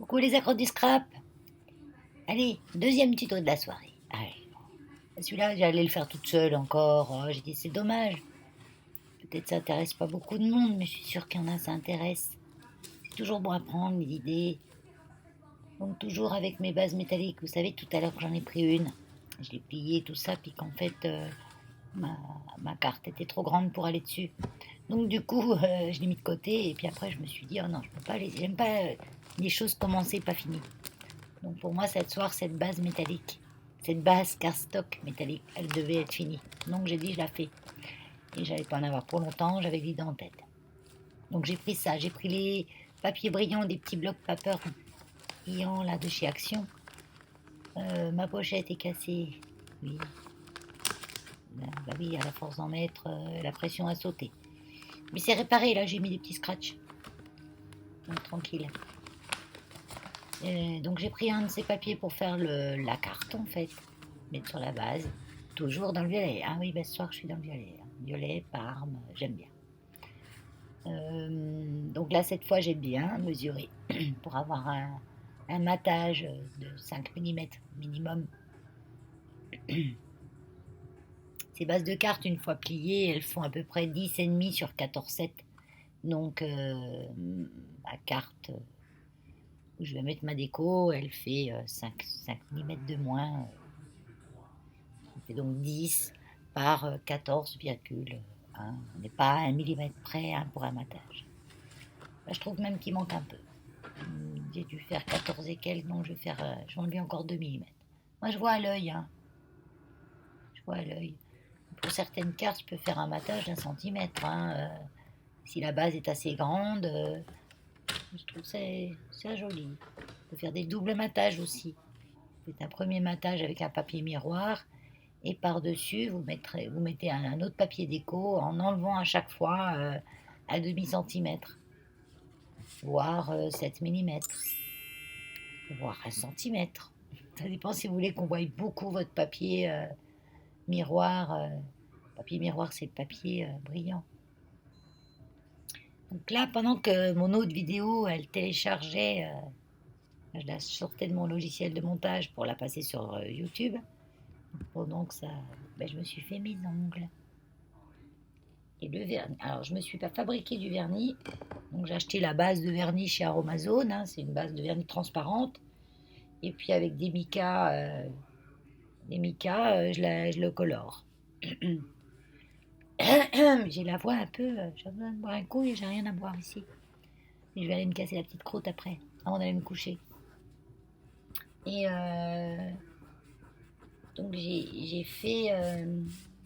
Coucou les accros du scrap. Allez, deuxième tuto de la soirée. Allez. Celui-là, j'allais le faire toute seule encore. Oh, j'ai dit, c'est dommage. Peut-être ça intéresse pas beaucoup de monde, mais je suis sûre qu'il y en a, ça intéresse. C'est toujours bon à prendre, les idées. Donc toujours avec mes bases métalliques. Vous savez, tout à l'heure, j'en ai pris une. Je l'ai pliée, tout ça, puis qu'en fait, ma carte était trop grande pour aller dessus. Donc du coup, je l'ai mis de côté, et puis après, je me suis dit, oh non, je peux pas les... J'aime pas les choses commencées, pas finies. Donc pour moi, cette soir, cette base métallique, cette base cardstock métallique, elle devait être finie. Donc j'ai dit, je la fais. Et j'allais pas en avoir pour longtemps, j'avais l'idée en tête. Donc j'ai pris ça, j'ai pris les papiers brillants, des petits blocs paper brillants là de chez Action. Ma pochette est cassée. Oui. Bah oui, à la force d'en mettre, la pression a sauté. Mais c'est réparé, là, j'ai mis des petits scratchs. Donc tranquille. Donc j'ai pris un de ces papiers pour faire la carte en fait, mettre sur la base, toujours dans le violet. Ah oui, ben, ce soir je suis dans le violet. Violet, Parme, j'aime bien. Donc là cette fois j'ai bien mesuré pour avoir un matage de 5 mm minimum. Ces bases de cartes une fois pliées, elles font à peu près 10,5 sur 14,7. Donc ma carte où je vais mettre ma déco, elle fait 5 mm de moins. Ça fait donc 10 par 14,1. On n'est pas à 1 mm près pour un matage. Là, je trouve même qu'il manque un peu. J'ai dû faire 14 et quelques, donc je vais enlever encore 2 mm. Moi, je vois à l'œil. Hein. Je vois à l'œil. Pour certaines cartes, je peux faire un matage d'un centimètre. Hein. Si la base est assez grande, je trouve c'est joli. On peut faire des doubles matages aussi. Vous faites un premier matage avec un papier miroir et par-dessus, vous mettez un autre papier déco en enlevant à chaque fois un demi-centimètre, voire 7 mm, voire 1 centimètre. Ça dépend si vous voulez qu'on voie beaucoup votre papier miroir. Papier miroir, c'est le papier brillant. Donc là, pendant que mon autre vidéo, elle téléchargeait, je la sortais de mon logiciel de montage pour la passer sur YouTube. Pendant que ça, je me suis fait mes ongles. Et le vernis. Alors, je ne me suis pas fabriqué du vernis. Donc, j'ai acheté la base de vernis chez Aromazone. Hein, c'est une base de vernis transparente. Et puis, avec des micas, je le colore. J'ai la voix un peu. J'ai besoin de boire un coup et j'ai rien à boire ici. Et je vais aller me casser la petite croûte après, avant d'aller me coucher. Et donc, j'ai fait.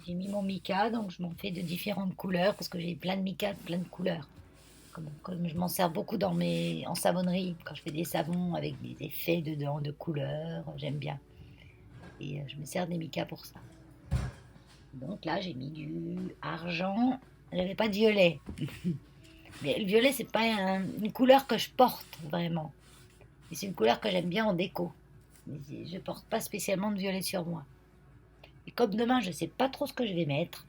J'ai mis mon mica, donc je m'en fais de différentes couleurs parce que j'ai plein de mica, plein de couleurs. Comme je m'en sers beaucoup en savonnerie, quand je fais des savons avec des effets dedans de couleurs, j'aime bien. Et je me sers des micas pour ça. Donc là, j'ai mis du argent. J'avais pas de violet. Mais le violet, c'est pas une couleur que je porte vraiment. Mais c'est une couleur que j'aime bien en déco. Mais je porte pas spécialement de violet sur moi. Et comme demain, je sais pas trop ce que je vais mettre,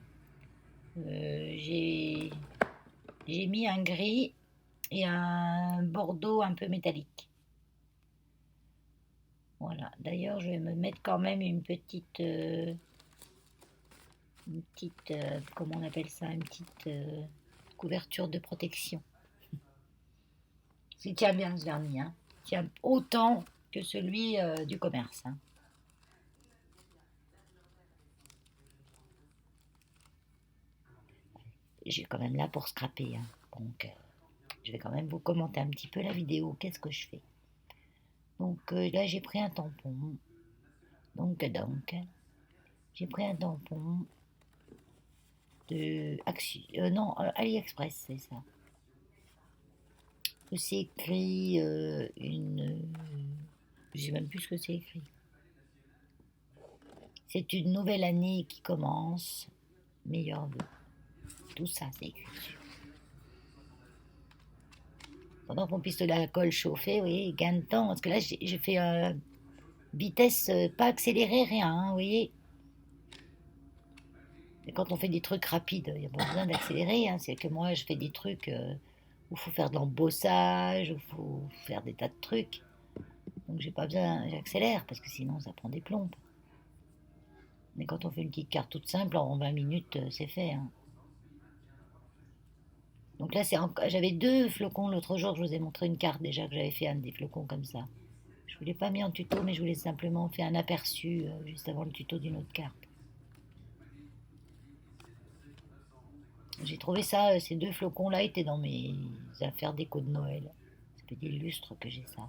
j'ai mis un gris et un bordeaux un peu métallique. Voilà. D'ailleurs, je vais me mettre quand même une petite, comment on appelle ça, une petite couverture de protection. Il tient bien ce vernis, hein. Il tient autant que celui du commerce. Hein. J'ai quand même là pour scraper. Hein. Donc, je vais quand même vous commenter un petit peu la vidéo. Qu'est-ce que je fais? Donc là, j'ai pris un tampon. Donc, j'ai pris un tampon de AliExpress, c'est ça. C'est écrit je sais même plus ce que c'est écrit. C'est une nouvelle année qui commence. Meilleur vœu. Tout ça, c'est écrit dessus. Pendant qu'on pistolet à colle chauffé, oui, gain de temps. Parce que là, j'ai fait vitesse pas accélérée, rien, hein, vous voyez. Et quand on fait des trucs rapides, il n'y a pas besoin d'accélérer. Hein, c'est que moi, je fais des trucs où il faut faire de l'embossage, où il faut faire des tas de trucs. Donc j'ai pas besoin, j'accélère parce que sinon ça prend des plombes. Mais quand on fait une petite carte toute simple, en 20 minutes, c'est fait, hein. Donc là, j'avais deux flocons l'autre jour. Je vous ai montré une carte déjà que j'avais fait un des flocons comme ça. Je ne vous l'ai pas mis en tuto, mais je voulais simplement faire un aperçu juste avant le tuto d'une autre carte. J'ai trouvé ça, ces deux flocons-là étaient dans mes affaires déco de Noël. Ça fait des lustres que j'ai ça.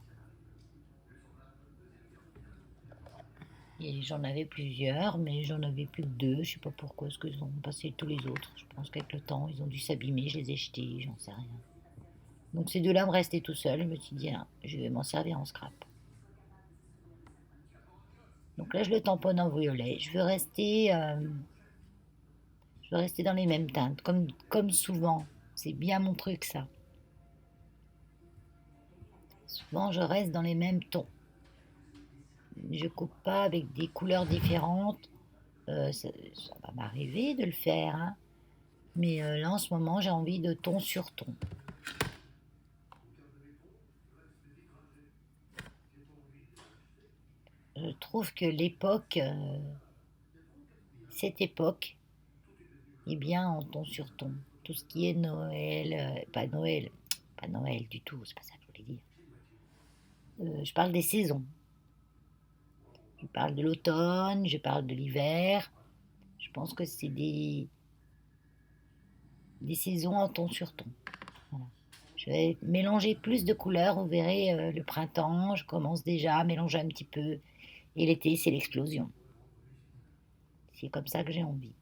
Et j'en avais plusieurs, mais j'en avais plus que deux. Je sais pas pourquoi, est-ce qu'ils ont passé tous les autres. Je pense qu'avec le temps, ils ont dû s'abîmer, je les ai jetés, j'en sais rien. Donc ces deux-là me restaient tout seuls. Je me suis dit, ah, je vais m'en servir en scrap. Donc là, je le tamponne en violet. Je veux rester dans les mêmes teintes, comme souvent. C'est bien mon truc, ça. Souvent, je reste dans les mêmes tons. Je coupe pas avec des couleurs différentes. Ça va m'arriver de le faire, hein. Mais là, en ce moment, j'ai envie de ton sur ton. Je trouve que cette époque, est bien en ton sur ton. Tout ce qui est Noël, pas Noël du tout, c'est pas ça que je voulais dire. Je parle des saisons. Je parle de l'automne, je parle de l'hiver. Je pense que c'est des saisons en ton sur ton. Voilà. Je vais mélanger plus de couleurs, vous verrez, le printemps, je commence déjà à mélanger un petit peu. Et l'été, c'est l'explosion. C'est comme ça que j'ai envie.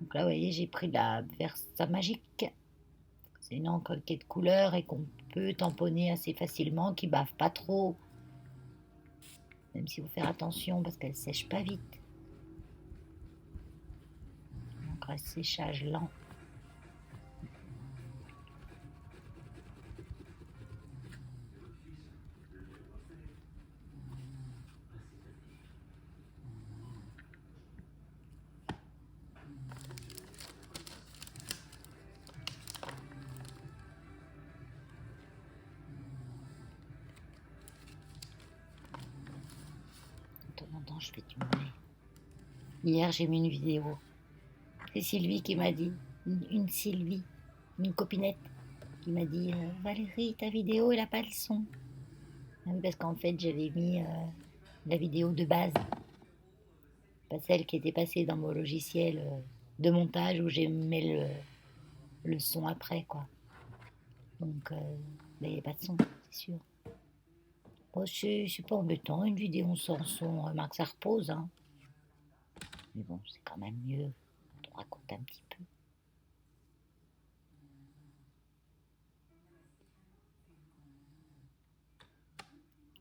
Donc là, vous voyez, j'ai pris la Versa Magique. C'est une encre qui est de couleur et qu'on peut tamponner assez facilement, qui bave pas trop. Même s'il faut faire attention parce qu'elle sèche pas vite. Donc un séchage lent. De temps en temps, je fais du bruit. Hier, j'ai mis une vidéo. C'est Sylvie qui m'a dit, une Sylvie, une copinette, qui m'a dit Valérie, ta vidéo, elle a pas le son. Ah oui, parce qu'en fait, j'avais mis la vidéo de base, pas celle qui était passée dans mon logiciel de montage où j'ai mis le son après, quoi. Donc, il n'y a pas de son, c'est sûr. Bon, c'est pas embêtant, une vidéo sans son, remarque, ça repose, hein. Mais bon, c'est quand même mieux, on raconte un petit peu.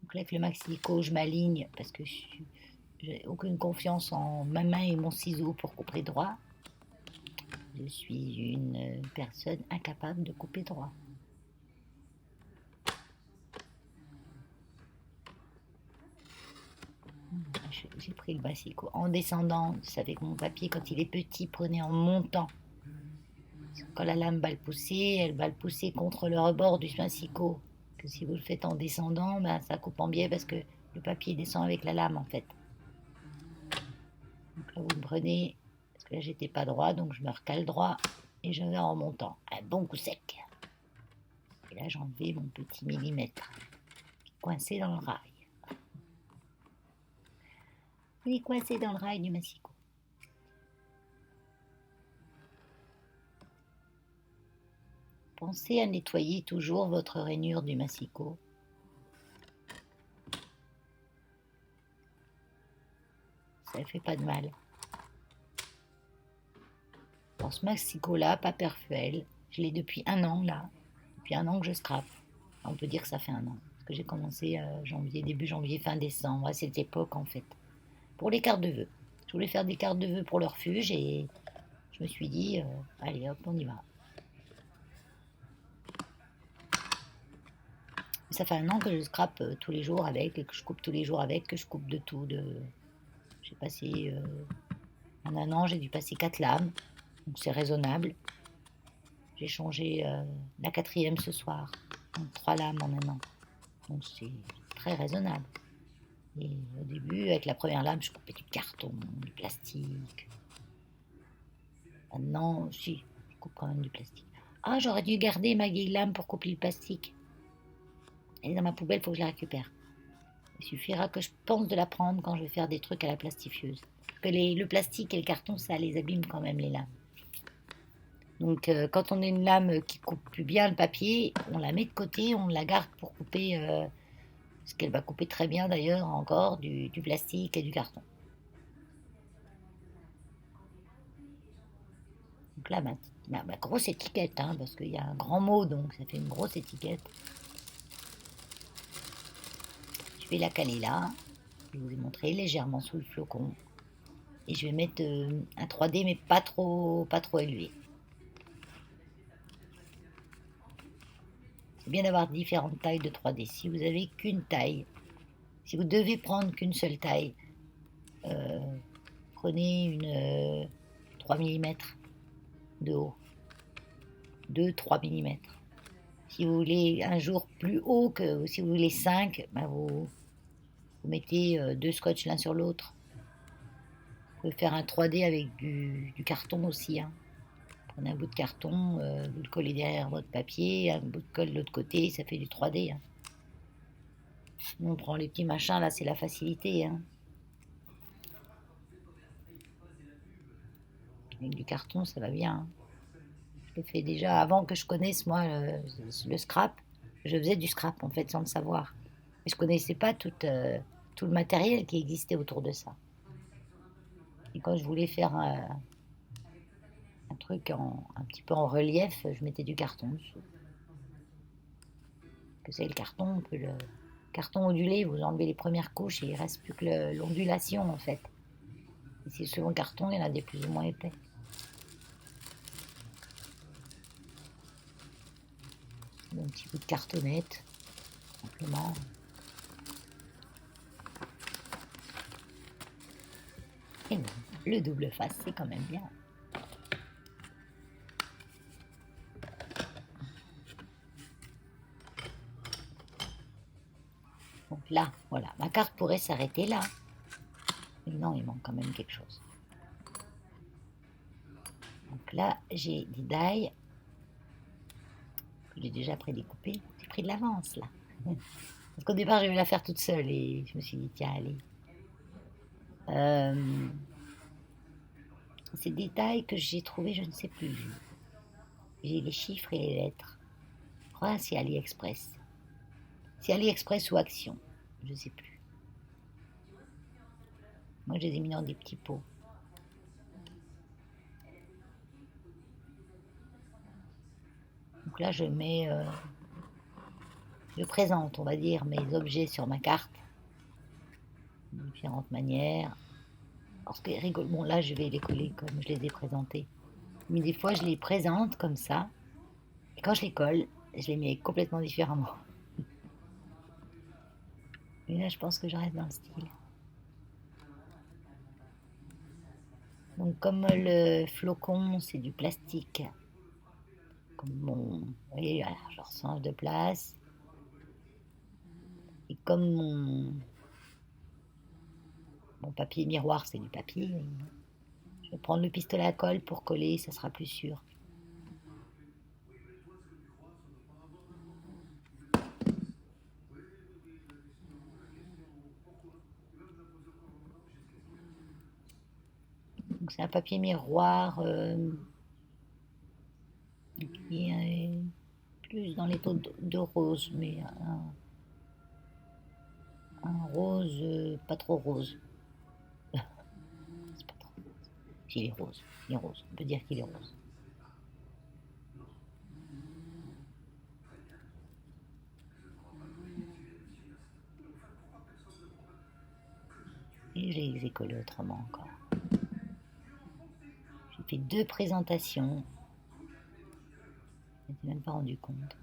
Donc là, avec le Maxico, je m'aligne parce que j'ai aucune confiance en ma main et mon ciseau pour couper droit. Je suis une personne incapable de couper droit. J'ai pris le massicot en descendant. Vous savez que mon papier, quand il est petit, prenez en montant. Quand la lame va le pousser, elle va le pousser contre le rebord du massicot. Que si vous le faites en descendant, ben, ça coupe en biais parce que le papier descend avec la lame en fait. Donc là, vous me prenez, parce que là, j'étais pas droit, donc je me recale droit et je vais en montant. Un bon coup sec. Et là, j'enlevais mon petit millimètre qui est coincé dans le rail. Il est coincé dans le rail du massicot. Pensez à nettoyer toujours votre rainure du massicot. Ça ne fait pas de mal. Dans ce massicot-là, pas perfect, je l'ai depuis un an là. Depuis un an que je scrape. On peut dire que ça fait un an. Parce que j'ai commencé janvier, début janvier, fin décembre, à cette époque en fait. Pour les cartes de vœux. Je voulais faire des cartes de vœux pour le refuge et je me suis dit, allez hop, on y va. Ça fait un an que je scrape tous les jours avec, et que je coupe tous les jours avec, que je coupe de tout. J'ai passé, en un an, j'ai dû passer 4 lames. Donc c'est raisonnable. J'ai changé la quatrième ce soir. Donc 3 lames en un an. Donc c'est très raisonnable. Et au début, avec la première lame, je coupais du carton, du plastique. Maintenant, si, je coupe quand même du plastique. Ah, j'aurais dû garder ma vieille lame pour couper le plastique. Elle est dans ma poubelle, il faut que je la récupère. Il suffira que je pense de la prendre quand je vais faire des trucs à la plastifieuse. Parce que le plastique et le carton, ça les abîme quand même, les lames. Donc, quand on a une lame qui coupe plus bien le papier, on la met de côté, on la garde pour couper, ce qu'elle va couper très bien d'ailleurs encore, du plastique et du carton. Donc là, ma grosse étiquette, hein, parce qu'il y a un grand mot, donc ça fait une grosse étiquette. Je vais la caler là. Je vous ai montré légèrement sous le flocon. Et je vais mettre un 3D, mais pas trop élevé. C'est bien d'avoir différentes tailles de 3D. Si vous avez qu'une taille, si vous devez prendre qu'une seule taille, euh, prenez une 3 mm de haut. 2-3 mm. Si vous voulez un jour plus haut que si vous voulez 5, ben vous mettez deux scotch l'un sur l'autre. Vous pouvez faire un 3D avec du carton aussi. Hein. Prenez un bout de carton, vous le collez derrière votre papier, un bout de colle de l'autre côté, ça fait du 3D. Hein. Nous, on prend les petits machins, là, c'est la facilité. Hein. Avec du carton, ça va bien. Hein. Je le fais déjà avant que je connaisse, moi, le scrap. Je faisais du scrap, en fait, sans le savoir. Et je connaissais pas tout le matériel qui existait autour de ça. Et quand je voulais faire un truc un petit peu en relief, je mettais du carton dessous. Que c'est le carton, on peut le carton ondulé, vous enlevez les premières couches et il reste plus que l'ondulation en fait. Et c'est selon le carton, il y en a des plus ou moins épais. Un petit peu de cartonnette, simplement. Et non, le double face, c'est quand même bien. Donc là, voilà, ma carte pourrait s'arrêter là. Mais non, il manque quand même quelque chose. Donc là, j'ai des dailles que j'ai déjà prédécoupées. J'ai pris de l'avance là. Parce qu'au départ, je vais la faire toute seule et je me suis dit, tiens, allez. Ces détails que j'ai trouvés, je ne sais plus. J'ai les chiffres et les lettres. Je crois que c'est AliExpress. C'est AliExpress ou Action. Je ne sais plus. Moi, je les ai mis dans des petits pots. Donc là, je présente, on va dire, mes objets sur ma carte. De différentes manières. Parce que rigole, bon là, je vais les coller comme je les ai présentés. Mais des fois, je les présente comme ça. Et quand je les colle, je les mets complètement différemment. Et là, je pense que je reste dans le style. Donc, comme le flocon, c'est du plastique, comme vous voyez, je rechange de place. Et comme mon papier miroir, c'est du papier, je vais prendre le pistolet à colle pour coller, ça sera plus sûr. Donc, c'est un papier miroir qui est plus dans les taux de rose, mais un rose pas trop rose. C'est pas trop rose. Il est rose, il est rose, on peut dire qu'il est rose. Et je les ai collés autrement encore. J'ai fait 2 présentations, je ne m'étais même pas rendu compte.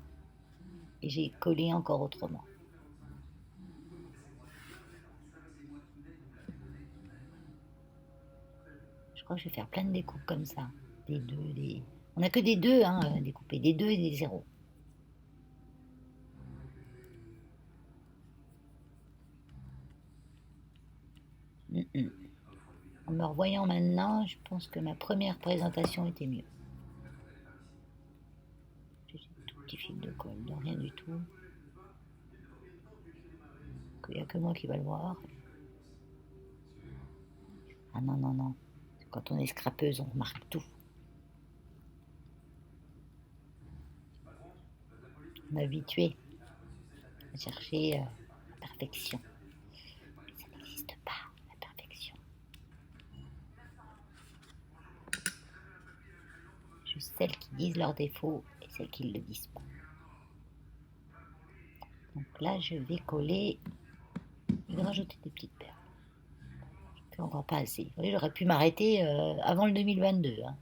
Et j'ai collé encore autrement. Je crois que je vais faire plein de découpes comme ça. des 2, des... On n'a que des 2 hein, découpés, des 2 et des 0. En me revoyant maintenant, je pense que ma première présentation était mieux. J'ai un tout petit fil de colle, de rien du tout. Il n'y a que moi qui va le voir. Ah non, non, non. Quand on est scrapeuse, on remarque tout. On est habitué à chercher la perfection. Mais ça n'existe pas, la perfection. Juste celles qui disent leurs défauts et celles qui ne le disent pas. Donc là, je vais coller. Je vais rajouter des petites perles. Je fais encore pas assez. Vous voyez, j'aurais pu m'arrêter avant le 2022. Hein.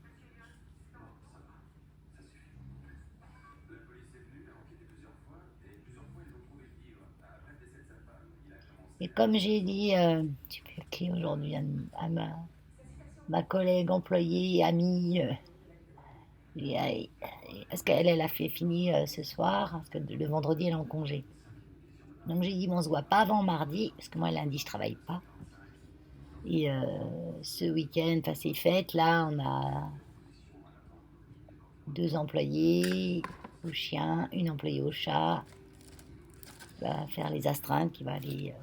Et comme j'ai dit, je ne sais plus qui aujourd'hui, à ma collègue, employée, amie, parce qu'elle a fait fini ce soir, parce que le vendredi elle est en congé. Donc j'ai dit, bon, on se voit pas avant mardi, parce que moi lundi je travaille pas. Et ce week-end, enfin ces fêtes, là, on a 2 employés au chien, une employée au chat, qui va faire les astreintes, qui va aller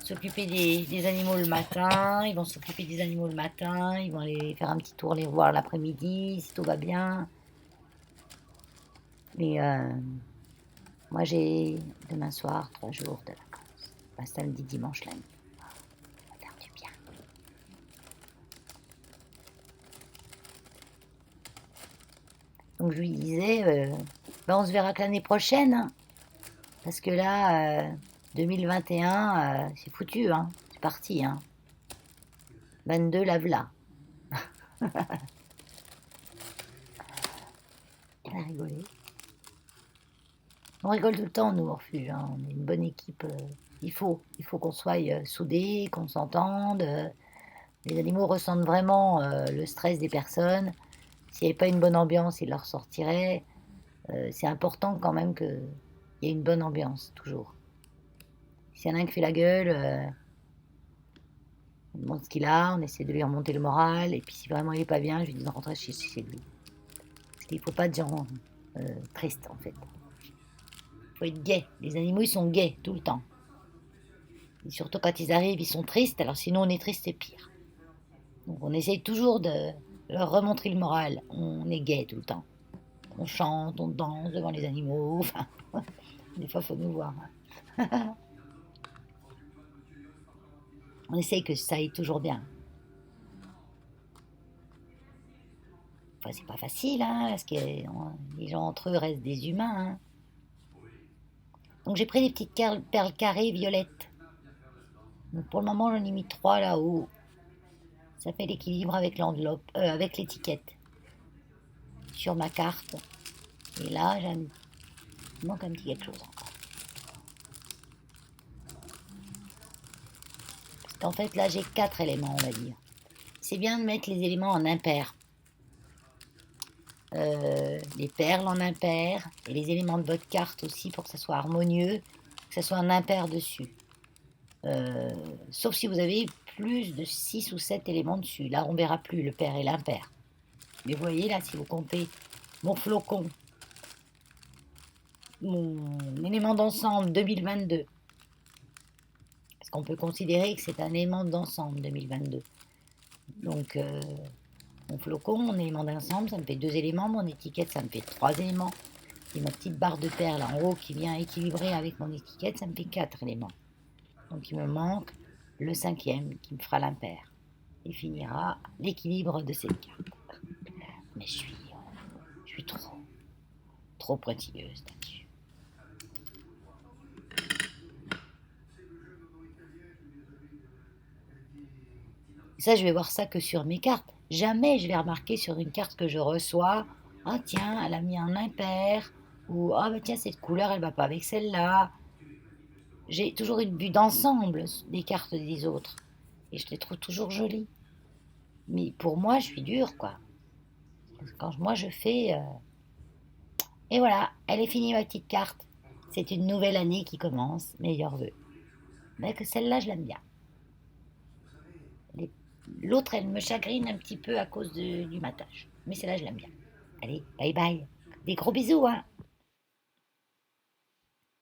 s'occuper des animaux le matin. Ils vont s'occuper des animaux le matin, ils vont aller faire un petit tour, les voir l'après-midi, si tout va bien. Mais moi, j'ai demain soir 3 jours de vacances. Enfin, samedi, dimanche, lundi. Ça va faire du bien. Donc, je lui disais, ben, on se verra que l'année prochaine. Hein, parce que là, 2021, c'est foutu. Hein, c'est parti. Hein. 22, la v'là. Elle a rigolé. On rigole tout le temps, nous, au refuge. Hein. On est une bonne équipe. Il faut qu'on soit soudés, qu'on s'entende. Les animaux ressentent vraiment le stress des personnes. S'il n'y avait pas une bonne ambiance, ils leur sortiraient. C'est important quand même qu'il y ait une bonne ambiance, toujours. S'il y en a un qui fait la gueule, on demande ce qu'il a, on essaie de lui remonter le moral. Et puis si vraiment il n'est pas bien, je lui dis de rentrer chez lui. Parce qu'il ne faut pas de gens tristes, en fait. Il faut être gai. Les animaux, ils sont gais tout le temps. Et surtout quand ils arrivent, ils sont tristes. Alors sinon, on est triste, c'est pire. Donc on essaye toujours de leur remontrer le moral. On est gai tout le temps. On chante, on danse devant les animaux. Enfin, des fois, il faut nous voir. On essaye que ça aille toujours bien. Enfin, c'est pas facile, hein, parce que les gens entre eux restent des humains. Hein. Donc j'ai pris des petites perles carrées violettes. Donc pour le moment, j'en ai mis 3 là-haut. Ça fait l'équilibre avec l'enveloppe, avec l'étiquette sur ma carte. Et là, il manque un petit quelque chose encore. Parce qu'en fait, là, j'ai 4 éléments, on va dire. C'est bien de mettre les éléments en impair. Les perles en impair et les éléments de votre carte aussi pour que ça soit harmonieux, que ça soit en impair dessus. Sauf si vous avez plus de 6 ou 7 éléments dessus. Là, on ne verra plus le pair et l'impair. Mais vous voyez, là, si vous comptez mon flocon, mon élément d'ensemble 2022, parce qu'on peut considérer que c'est un élément d'ensemble 2022. Donc, mon flocon, mon élément d'ensemble, ça me fait 2 éléments. Mon étiquette, ça me fait 3 éléments. Et ma petite barre de perles en haut qui vient équilibrer avec mon étiquette, ça me fait 4 éléments. Donc il me manque le 5e qui me fera l'impair. Et finira l'équilibre de cette carte. Mais je suis trop pointilleuse là-dessus. Ça, je vais voir ça que sur mes cartes. Jamais je vais remarquer sur une carte que je reçois, ah tiens, elle a mis un impair, ou ah bah tiens, cette couleur, elle va pas avec celle-là. J'ai toujours une vue d'ensemble des cartes des autres. Et je les trouve toujours jolies. Mais pour moi, je suis dure, quoi. Parce que quand moi je fais... Et voilà, elle est finie ma petite carte. C'est une nouvelle année qui commence. Meilleurs vœux. Mais que celle-là, je l'aime bien. Les- L'autre, elle me chagrine un petit peu à cause du matage. Mais celle-là, je l'aime bien. Allez, bye bye. Des gros bisous, hein.